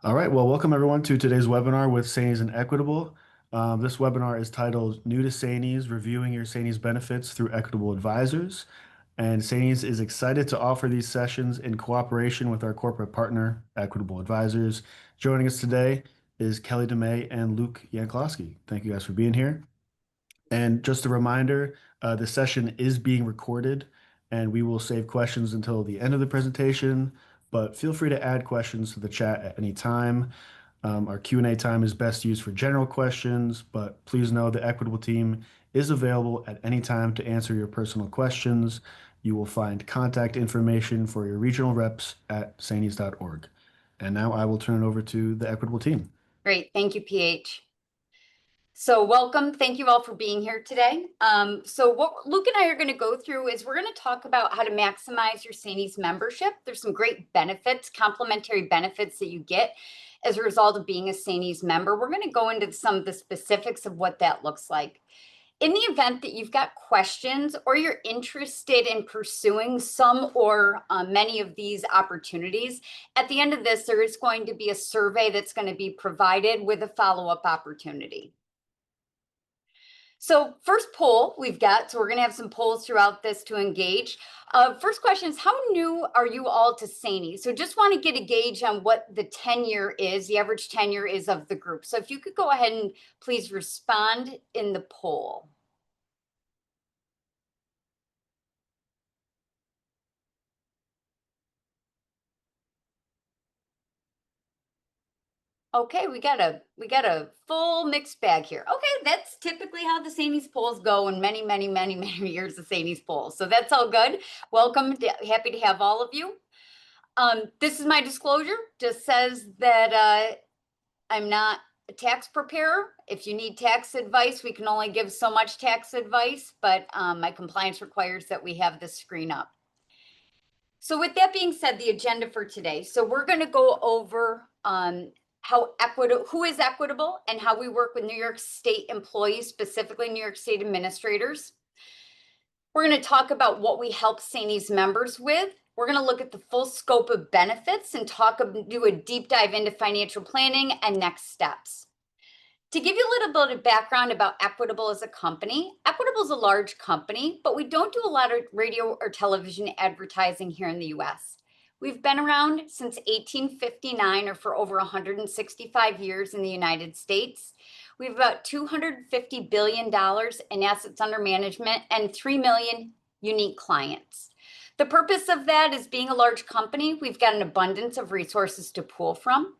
All right, well, welcome everyone to today's webinar with SAANYS and Equitable. This webinar is titled New to SAANYS, Reviewing Your SAANYS Benefits Through Equitable Advisors. And SAANYS is excited to offer these sessions in cooperation with our corporate partner, Equitable Advisors. Joining us today is Kelly DeMay and Luke Yanklowski. Thank you guys for being here. And just a reminder, the session is being recorded and we will save questions until the end of the presentation, but feel free to add questions to the chat at any time. Our Q&A time is best used for general questions, but please know the Equitable team is available at any time to answer your personal questions. You will find contact information for your regional reps at saanys.org. And now I will turn it over to the Equitable team. Great. Thank you, PH. So welcome. Thank you all for being here today. So what Luke and I are going to go through is we're going to talk about how to maximize your SAANYS membership. There's some great benefits, complementary benefits that you get as a result of being a SAANYS member. We're going to go into some of the specifics of what that looks like. In the event that you've got questions or you're interested in pursuing some or many of these opportunities, at the end of this, there is going to be a survey that's going to be provided with a follow-up opportunity. So first poll we've got, so we're going to have some polls throughout this to engage. First question is, how new are you all to SAANYS? So just want to get a gauge on what the tenure is, the average tenure is of the group. So if you could go ahead and please respond in the poll. Okay, we got a full mixed bag here. Okay, that's typically how the SAANYS polls go in many years of SAANYS polls. So that's all good. Welcome, happy to have all of you. This is my disclosure. Just says that I'm not a tax preparer. If you need tax advice, we can only give so much tax advice, but my compliance requires that we have this screen up. So with that being said, the agenda for today. So we're going to go over who is Equitable and how we work with New York State employees, specifically New York State administrators. We're going to talk about what we help SAANYS members with. We're going to look at the full scope of benefits and do a deep dive into financial planning and next steps. To give you a little bit of background about Equitable as a company, Equitable is a large company, but we don't do a lot of radio or television advertising here in the US. We've been around since 1859, or for over 165 years in the United States. We have about $250 billion in assets under management and 3 million unique clients. The purpose of that is, being a large company, we've got an abundance of resources to pull from.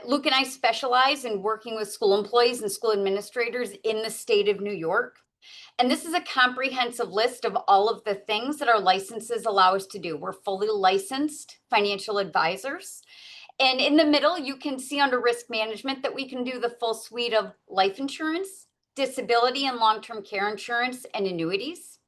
Luke and I specialize in working with school employees and school administrators in the state of New York. And this is a comprehensive list of all of the things that our licenses allow us to do. We're fully licensed financial advisors. And in the middle, you can see under risk management that we can do the full suite of life insurance, disability and long-term care insurance, and annuities.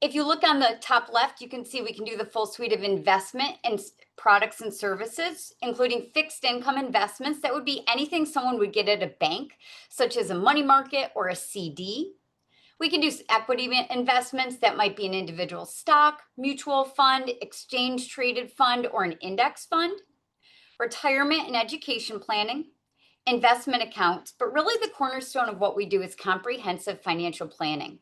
If you look on the top left, you can see we can do the full suite of investment and products and services, including fixed income investments. That would be anything someone would get at a bank, such as a money market or a CD. We can do equity investments that might be an individual stock, mutual fund, exchange traded fund, or an index fund. Retirement and education planning, investment accounts, but really the cornerstone of what we do is comprehensive financial planning.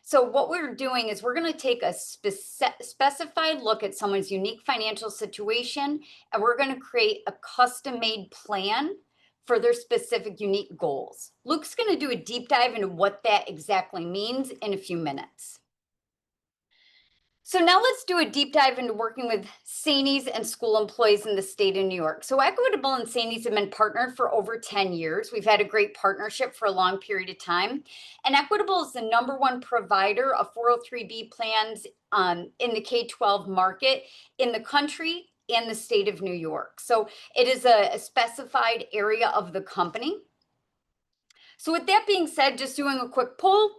So what we're doing is we're going to take a specified look at someone's unique financial situation, and we're going to create a custom-made plan for their specific unique goals. Luke's going to do a deep dive into what that exactly means in a few minutes. So now let's do a deep dive into working with SAANYS and school employees in the state of New York. So Equitable and SAANYS have been partnered for over 10 years. We've had a great partnership for a long period of time. And Equitable is the #1 provider of 403B plans in the K-12 market in the country and the state of New York. So it is a specified area of the company. So with that being said, just doing a quick poll.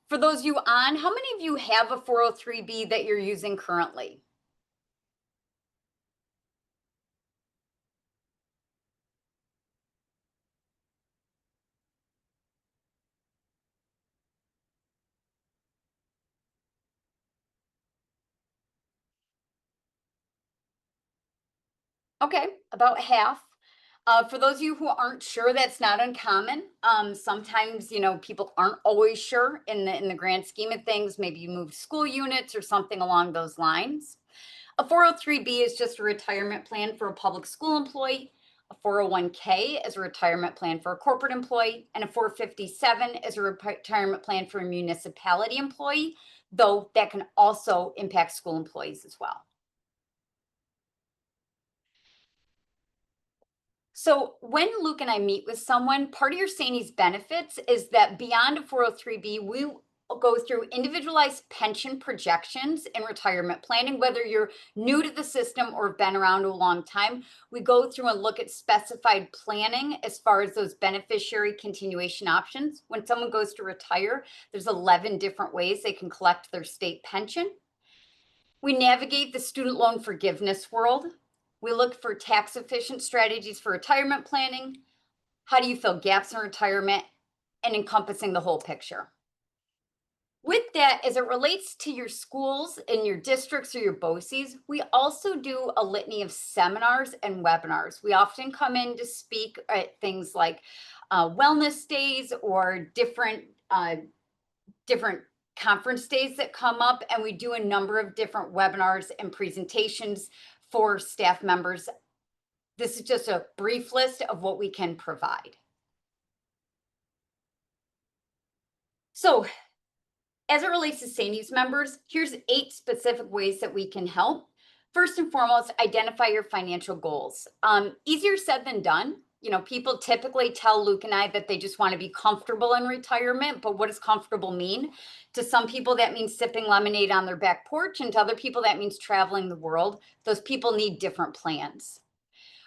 For those of you on, how many of you have a 403B that you're using currently? Okay, about half. For those of you who aren't sure, that's not uncommon. Sometimes, people aren't always sure in the grand scheme of things. Maybe you moved school units or something along those lines. A 403B is just a retirement plan for a public school employee. A 401k is a retirement plan for a corporate employee, and a 457 is a retirement plan for a municipality employee, though that can also impact school employees as well. So when Luke and I meet with someone, part of your SAANYS benefits is that beyond a 403B, we go through individualized pension projections and retirement planning, whether you're new to the system or have been around a long time. We go through and look at specified planning as far as those beneficiary continuation options. When someone goes to retire, there's 11 different ways they can collect their state pension. We navigate the student loan forgiveness world. We look for tax efficient strategies for retirement planning. How do you fill gaps in retirement, and encompassing the whole picture? With that, as it relates to your schools and your districts or your BOCES, we also do a litany of seminars and webinars. We often come in to speak at things like wellness days or different conference days that come up, and we do a number of different webinars and presentations for staff members. This is just a brief list of what we can provide. So as it relates to SAANYS members, here's 8 specific ways that we can help. First and foremost, identify your financial goals. Easier said than done. People typically tell Luke and I that they just want to be comfortable in retirement, but what does comfortable mean? To some people, that means sipping lemonade on their back porch, and to other people, that means traveling the world. Those people need different plans.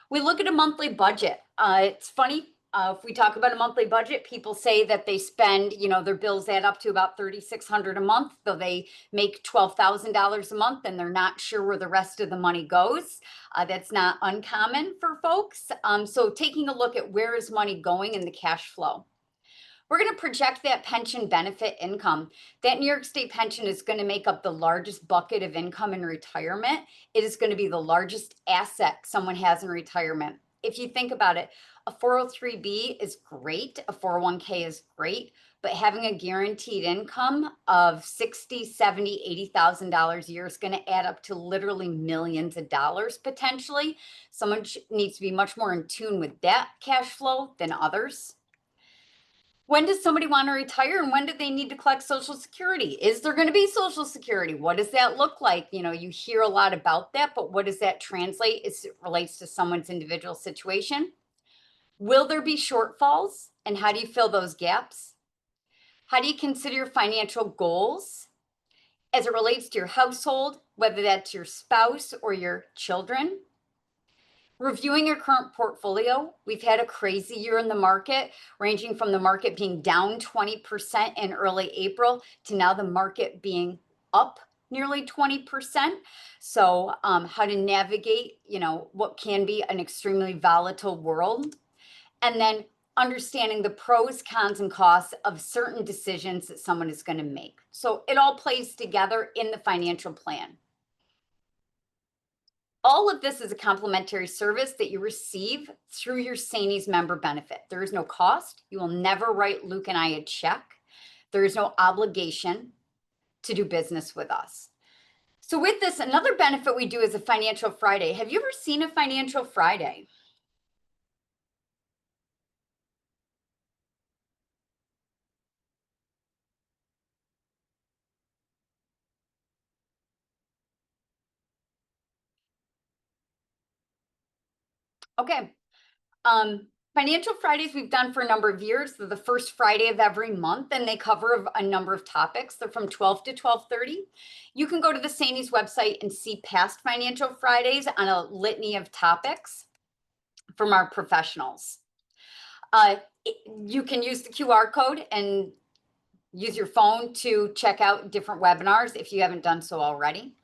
We look at a monthly budget. It's funny. If we talk about a monthly budget, people say that they spend, their bills add up to about $3,600 a month, though they make $12,000 a month and they're not sure where the rest of the money goes. That's not uncommon for folks. So taking a look at where is money going in the cash flow. We're going to project that pension benefit income. That New York State pension is going to make up the largest bucket of income in retirement. It is going to be the largest asset someone has in retirement. If you think about it, a 403B is great, a 401k is great, but having a guaranteed income of $60,000, $70,000, $80,000 a year is going to add up to literally millions of dollars potentially. Someone needs to be much more in tune with that cash flow than others. When does somebody want to retire, and when do they need to collect Social Security? Is there going to be Social Security? What does that look like? You hear a lot about that, but what does that translate as it relates to someone's individual situation? Will there be shortfalls, and how do you fill those gaps? How do you consider your financial goals as it relates to your household, whether that's your spouse or your children? Reviewing your current portfolio. We've had a crazy year in the market, ranging from the market being down 20% in early April to now the market being up nearly 20%. So how to navigate, what can be an extremely volatile world. And then understanding the pros, cons, and costs of certain decisions that someone is going to make. So it all plays together in the financial plan. All of this is a complimentary service that you receive through your SAANYS member benefit. There is no cost. You will never write Luke and I a check. There is no obligation to do business with us. So with this, another benefit we do is a Financial Friday. Have you ever seen a Financial Friday? Okay. Financial Fridays we've done for a number of years. They're the first Friday of every month, and they cover a number of topics. They're from 12 to 12:30. You can go to the SAANYS website and see past Financial Fridays on a litany of topics from our professionals. You can use the QR code and use your phone to check out different webinars if you haven't done so already.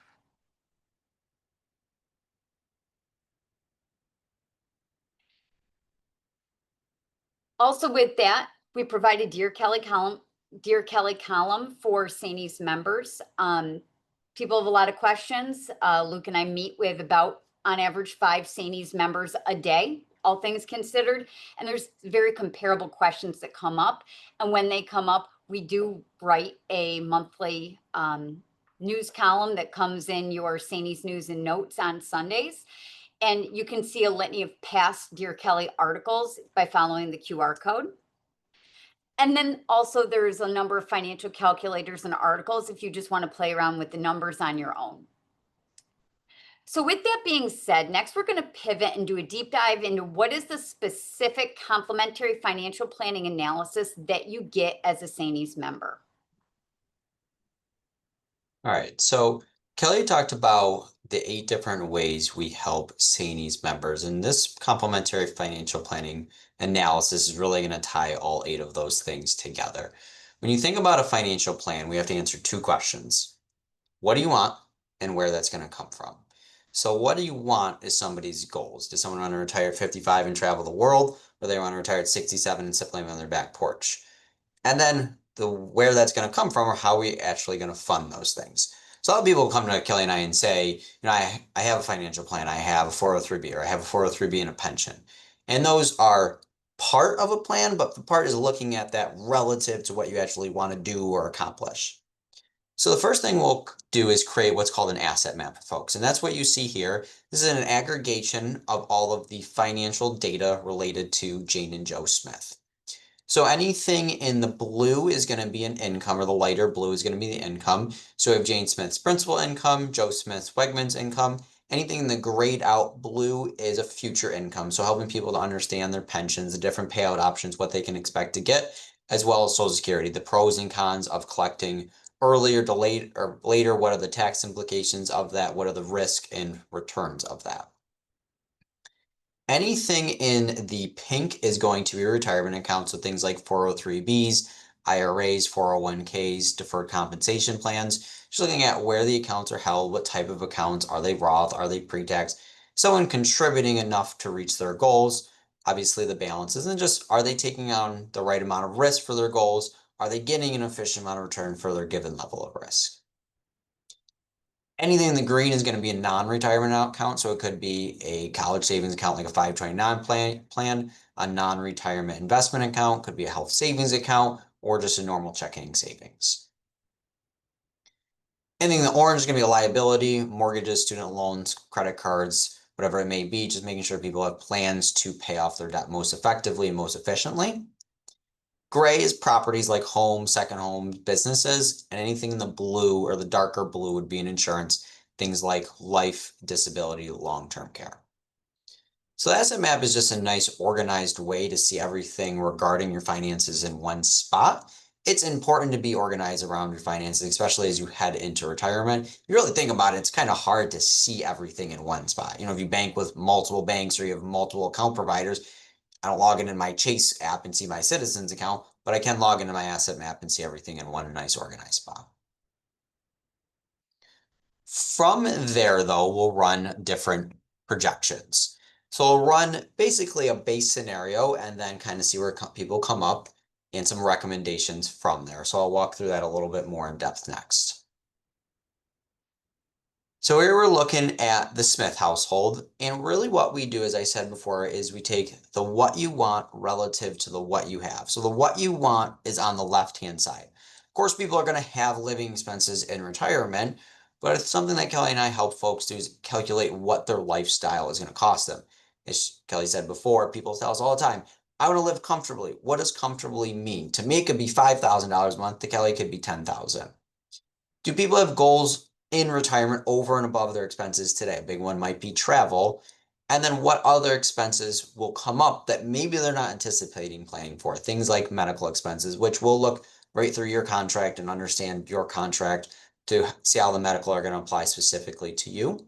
Also with that, we provide a Dear Kelly column for SAANYS members. People have a lot of questions. Luke and I meet with about, on average, 5 SAANYS members a day, all things considered. And there's very comparable questions that come up. And when they come up, we do write a monthly news column that comes in your SAANYS News and Notes on Sundays. And you can see a litany of past Dear Kelly articles by following the QR code. And then also there's a number of financial calculators and articles if you just want to play around with the numbers on your own. So with that being said, next we're going to pivot and do a deep dive into what is the specific complementary financial planning analysis that you get as a SAANYS member. All right, so Kelly talked about the 8 different ways we help SAANYS members, and this complementary financial planning analysis is really going to tie all 8 of those things together. When you think about a financial plan, we have to answer 2 questions. What do you want and where that's going to come from? So what do you want is somebody's goals. Does someone want to retire at 55 and travel the world, or they want to retire at 67 and sit on their back porch? And then where that's going to come from, or how we actually going to fund those things. So a lot of people come to Kelly and I and say, I have a financial plan, I have a 403b, or I have a 403b and a pension. And those are part of a plan, but the part is looking at that relative to what you actually want to do or accomplish. So the first thing we'll do is create what's called an asset map, folks. And that's what you see here. This is an aggregation of all of the financial data related to Jane and Joe Smith. So anything in the blue is going to be an income, or the lighter blue is going to be the income. So we have Jane Smith's principal income, Joe Smith's Wegmans income. Anything in the grayed out blue is a future income. So helping people to understand their pensions, the different payout options, what they can expect to get, as well as Social Security, the pros and cons of collecting earlier to late or later. What are the tax implications of that? What are the risk and returns of that? Anything in the pink is going to be a retirement account, so things like 403bs, IRAs, 401ks, deferred compensation plans. Just looking at where the accounts are held, what type of accounts, are they Roth, are they pre-tax, someone contributing enough to reach their goals, obviously the balances, and just are they taking on the right amount of risk for their goals, are they getting an efficient amount of return for their given level of risk. Anything in the green is going to be a non-retirement account, so it could be a college savings account like a 529 plan, a non-retirement investment account, could be a health savings account, or just a normal checking savings. Anything in the orange is going to be a liability, mortgages, student loans, credit cards, whatever it may be, just making sure people have plans to pay off their debt most effectively and most efficiently. Gray is properties like homes, second homes, businesses, and anything in the blue or the darker blue would be an insurance, things like life, disability, long-term care. So the asset map is just a nice organized way to see everything regarding your finances in one spot. It's important to be organized around your finances, especially as you head into retirement. If you really think about it, it's kind of hard to see everything in one spot. If you bank with multiple banks or you have multiple account providers, I don't log in my Chase app and see my Citizens account, but I can log into my asset map and see everything in one nice organized spot. From there, though, we'll run different projections. So we'll run basically a base scenario and then kind of see where people come up and some recommendations from there. So I'll walk through that a little bit more in depth next. So here we're looking at the Smith household, and really what we do, as I said before, is we take the what you want relative to the what you have. So the what you want is on the left-hand side. Of course, people are going to have living expenses in retirement, but it's something that Kelly and I help folks do is calculate what their lifestyle is going to cost them. As Kelly said before, people tell us all the time, I want to live comfortably. What does comfortably mean? To me, it could be $5,000 a month. To Kelly, it could be $10,000. Do people have goals in retirement over and above their expenses today? A big one might be travel. And then what other expenses will come up that maybe they're not anticipating planning for? Things like medical expenses, which we'll look right through your contract and understand your contract to see how the medical are going to apply specifically to you.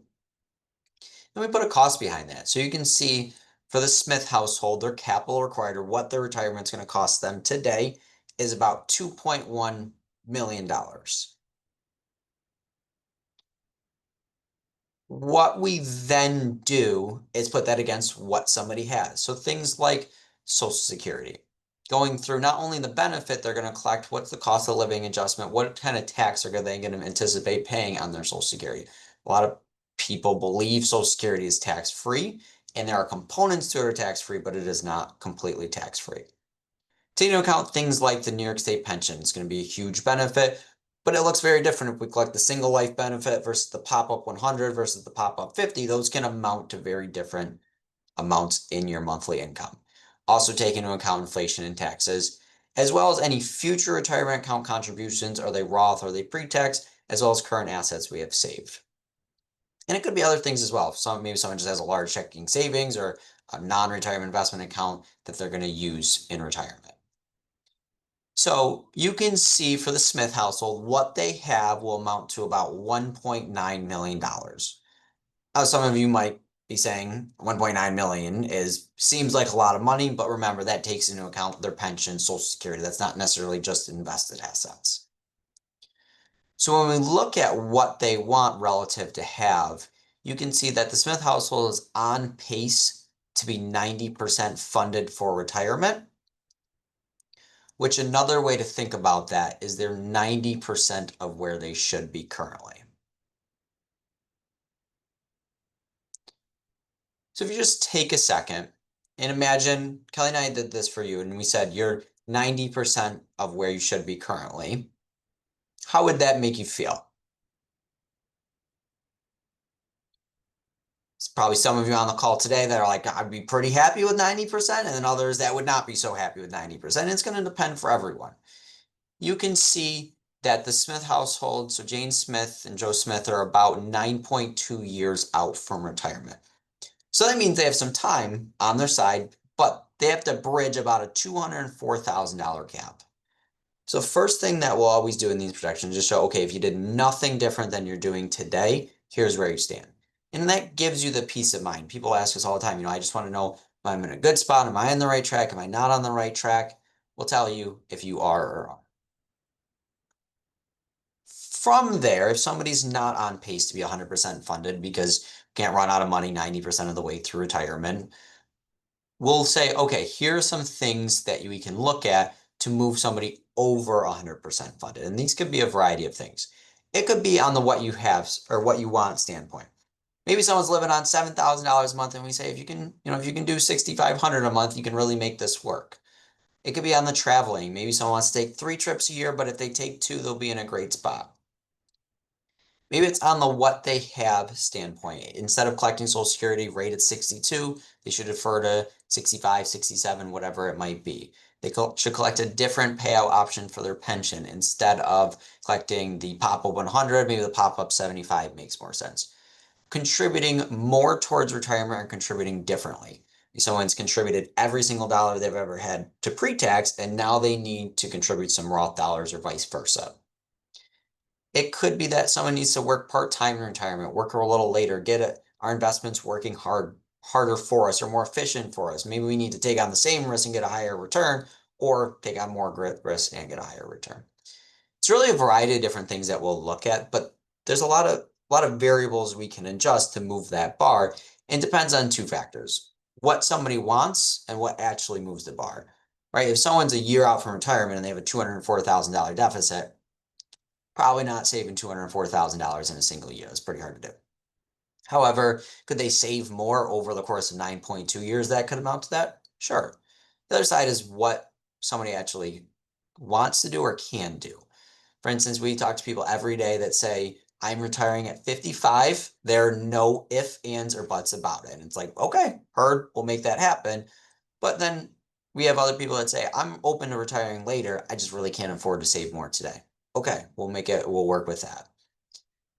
And we put a cost behind that. So you can see for the Smith household, their capital required, or what their retirement's going to cost them today, is about $2.1 million. What we then do is put that against what somebody has. So things like Social Security, going through not only the benefit they're going to collect, what's the cost of living adjustment, what kind of tax are they going to anticipate paying on their Social Security. A lot of people believe Social Security is tax-free. and there are components to it are tax-free, but it is not completely tax-free. Take into account things like the New York State pension. It's going to be a huge benefit, but it looks very different if we collect the single life benefit versus the pop-up 100 versus the pop-up 50. Those can amount to very different amounts in your monthly income. Also take into account inflation and taxes, as well as any future retirement account contributions. Are they Roth? Are they pre-tax? As well as current assets we have saved. And it could be other things as well. Maybe someone just has a large checking savings or a non-retirement investment account that they're going to use in retirement. So you can see for the Smith household, what they have will amount to about $1.9 million. Now, some of you might be saying 1.9 million seems like a lot of money, but remember that takes into account their pension, Social Security. That's not necessarily just invested assets. So when we look at what they want relative to have, you can see that the Smith household is on pace to be 90% funded for retirement, which another way to think about that is they're 90% of where they should be currently. So if you just take a second and imagine, Kelly and I did this for you, and we said you're 90% of where you should be currently. How would that make you feel? It's probably some of you on the call today that are like, I'd be pretty happy with 90%, and then others that would not be so happy with 90%. It's going to depend for everyone. You can see that the Smith household, so Jane Smith and Joe Smith, are about 9.2 years out from retirement. So that means they have some time on their side, but they have to bridge about a $204,000 gap. So first thing that we'll always do in these projections is show, okay, if you did nothing different than you're doing today, here's where you stand. And that gives you the peace of mind. People ask us all the time, I just want to know if I'm in a good spot. Am I on the right track? Am I not on the right track? We'll tell you if you are or aren't. From there, if somebody's not on pace to be 100% funded because can't run out of money 90% of the way through retirement, we'll say, okay, here are some things that we can look at to move somebody over 100% funded. And these could be a variety of things. It could be on the what you have or what you want standpoint. Maybe someone's living on $7,000 a month and we say, if you can do $6,500 a month, you can really make this work. It could be on the traveling. Maybe someone wants to take 3 trips a year, but if they take 2, they'll be in a great spot. Maybe it's on the what they have standpoint. Instead of collecting Social Security rate at 62, they should defer to 65, 67, whatever it might be. They should collect a different payout option for their pension. Instead of collecting the pop-up 100, maybe the pop-up 75 makes more sense. Contributing more towards retirement or contributing differently. Someone's contributed every single dollar they've ever had to pre-tax, and now they need to contribute some Roth dollars or vice versa. It could be that someone needs to work part-time in retirement, work a little later, get our investments working harder for us or more efficient for us. Maybe we need to take on the same risk and get a higher return, or take on more risk and get a higher return. It's really a variety of different things that we'll look at, but there's a lot of variables we can adjust to move that bar, and depends on 2 factors: what somebody wants and what actually moves the bar. Right? If someone's a year out from retirement and they have a $204,000 deficit, probably not saving $204,000 in a single year. It's pretty hard to do. However, could they save more over the course of 9.2 years that could amount to that? Sure. The other side is what somebody actually wants to do or can do. For instance, we talk to people every day that say, I'm retiring at 55. There are no ifs, ands, or buts about it. And it's like, okay, heard, we'll make that happen. But then we have other people that say, I'm open to retiring later. I just really can't afford to save more today. Okay, we'll work with that.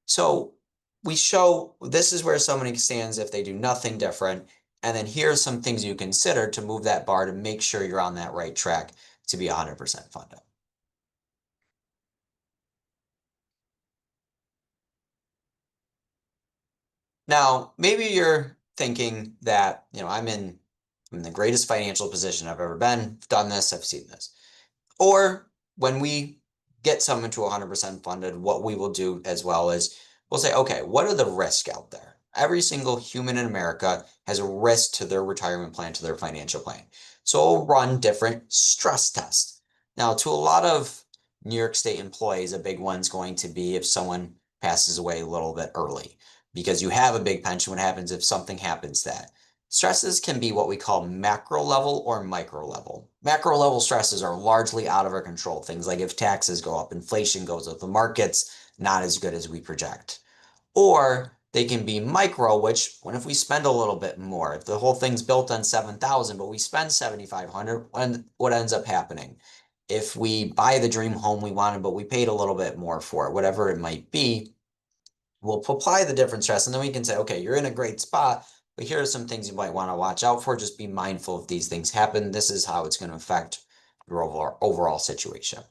So we show this is where somebody stands if they do nothing different. And then here's some things you consider to move that bar to make sure you're on that right track to be 100% funded. Now, maybe you're thinking that, I'm in the greatest financial position I've ever been, I've done this, I've seen this. Or when we get someone to 100% funded, what we will do as well is we'll say, okay, what are the risks out there? Every single human in America has a risk to their retirement plan, to their financial plan. So we'll run different stress tests. Now, to a lot of New York State employees, a big one's going to be if someone passes away a little bit early, because you have a big pension. What happens if something happens to that? Stresses can be what we call macro level or micro level. Macro level stresses are largely out of our control. Things like if taxes go up, inflation goes up, the market's not as good as we project. Or they can be micro, which when if we spend a little bit more, if the whole thing's built on 7,000, but we spend 7,500, what ends up happening? If we buy the dream home we wanted, but we paid a little bit more for it, whatever it might be, we'll apply the different stress, and then we can say, okay, you're in a great spot, but here are some things you might want to watch out for. Just be mindful if these things happen. This is how it's going to affect your overall situation.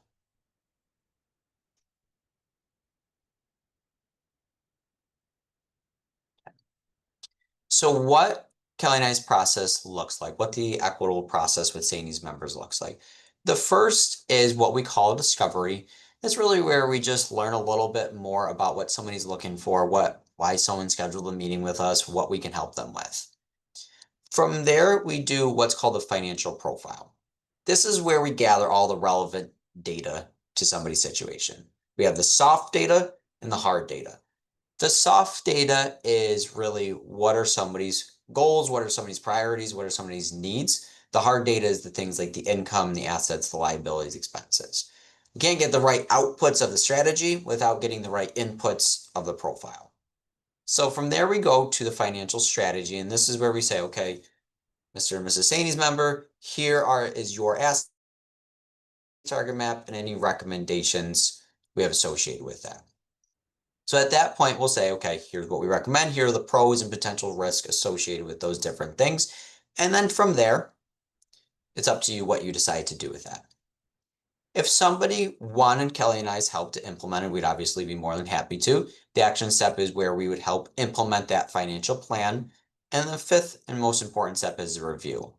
So what Kelly and I's process looks like, what the equitable process with SAANYS members looks like. The first is what we call a discovery. It's really where we just learn a little bit more about what somebody's looking for, why someone scheduled a meeting with us, what we can help them with. From there, we do what's called a financial profile. This is where we gather all the relevant data to somebody's situation. We have the soft data and the hard data. The soft data is really what are somebody's goals, what are somebody's priorities, what are somebody's needs. The hard data is the things like the income, the assets, the liabilities, expenses. You can't get the right outputs of the strategy without getting the right inputs of the profile. So from there we go to the financial strategy, and this is where we say, okay, Mr. and Mrs. SAANYS member, is your asset target map and any recommendations we have associated with that. So at that point, we'll say, okay, here's what we recommend. Here are the pros and potential risk associated with those different things. And then from there, it's up to you what you decide to do with that. If somebody wanted Kelly and I's help to implement it, we'd obviously be more than happy to. The action step is where we would help implement that financial plan. And the fifth and most important step is the review.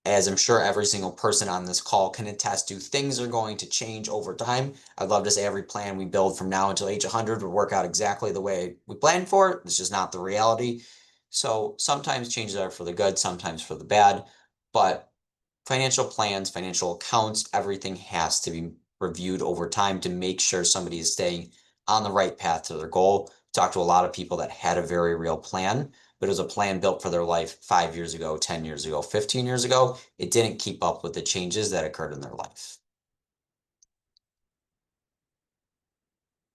As I'm sure every single person on this call can attest to, things are going to change over time. I'd love to say every plan we build from now until age 100 would work out exactly the way we planned for it. It's just not the reality. So sometimes changes are for the good, sometimes for the bad, but financial plans, financial accounts, everything has to be reviewed over time to make sure somebody is staying on the right path to their goal. Talked to a lot of people that had a very real plan, but it was a plan built for their life 5 years ago, 10 years ago, 15 years ago. It didn't keep up with the changes that occurred in their life.